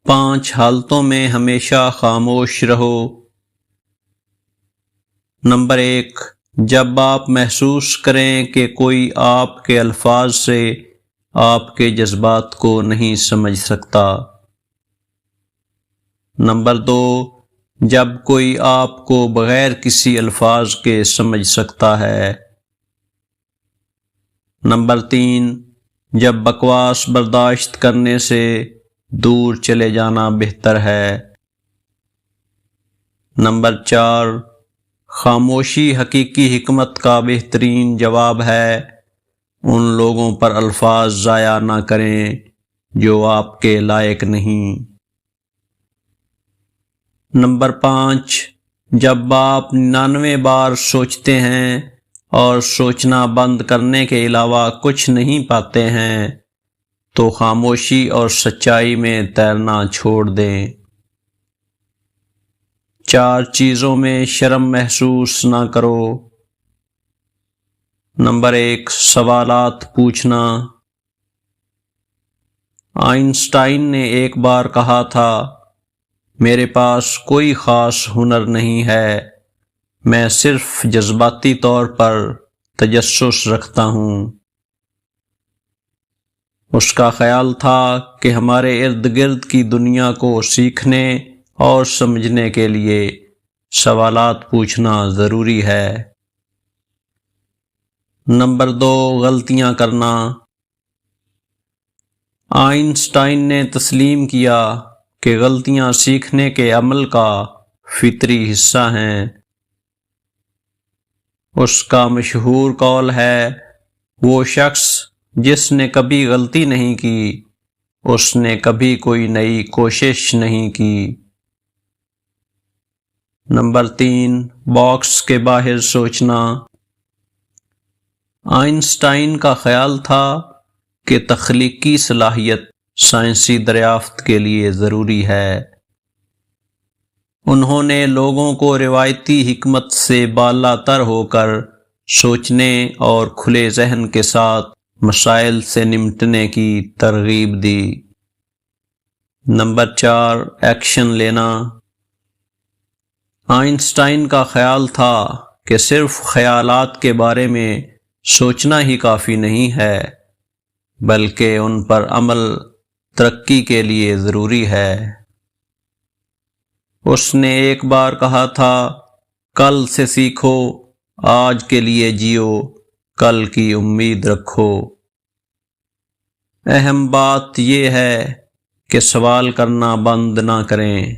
5 حالتوں میں ہمیشہ خاموش رہو۔ نمبر 1، جب آپ محسوس کریں کہ کوئی آپ کے الفاظ سے آپ کے جذبات کو نہیں سمجھ سکتا۔ نمبر 2، جب کوئی آپ کو بغیر کسی الفاظ کے سمجھ سکتا ہے۔ نمبر 3، جب بکواس برداشت کرنے سے دور چلے جانا بہتر ہے۔ نمبر 4، خاموشی حقیقی حکمت کا بہترین جواب ہے۔ ان لوگوں پر الفاظ ضائع نہ کریں جو آپ کے لائق نہیں۔ نمبر 5، جب آپ 99 بار سوچتے ہیں اور سوچنا بند کرنے کے علاوہ کچھ نہیں پاتے ہیں تو خاموشی اور سچائی میں تیرنا چھوڑ دیں۔ 4 چیزوں میں شرم محسوس نہ کرو۔ نمبر 1، سوالات پوچھنا۔ آئنسٹائن نے ایک بار کہا تھا، میرے پاس کوئی خاص ہنر نہیں ہے، میں صرف جذباتی طور پر تجسس رکھتا ہوں۔ اس کا خیال تھا کہ ہمارے ارد گرد کی دنیا کو سیکھنے اور سمجھنے کے لیے سوالات پوچھنا ضروری ہے۔ نمبر 2، غلطیاں کرنا۔ آئنسٹائن نے تسلیم کیا کہ غلطیاں سیکھنے کے عمل کا فطری حصہ ہیں۔ اس کا مشہور قول ہے، وہ شخص جس نے کبھی غلطی نہیں کی، اس نے کبھی کوئی نئی کوشش نہیں کی۔ نمبر 3، باکس کے باہر سوچنا۔ آئنسٹائن کا خیال تھا کہ تخلیقی صلاحیت سائنسی دریافت کے لیے ضروری ہے۔ انہوں نے لوگوں کو روایتی حکمت سے بالا تر ہو کر سوچنے اور کھلے ذہن کے ساتھ مسائل سے نمٹنے کی ترغیب دی۔ نمبر 4، ایکشن لینا۔ آئنسٹائن کا خیال تھا کہ صرف خیالات کے بارے میں سوچنا ہی کافی نہیں ہے، بلکہ ان پر عمل ترقی کے لیے ضروری ہے۔ اس نے ایک بار کہا تھا، کل سے سیکھو، آج کے لیے جیو، کل کی امید رکھو۔ اہم بات یہ ہے کہ سوال کرنا بند نہ کریں۔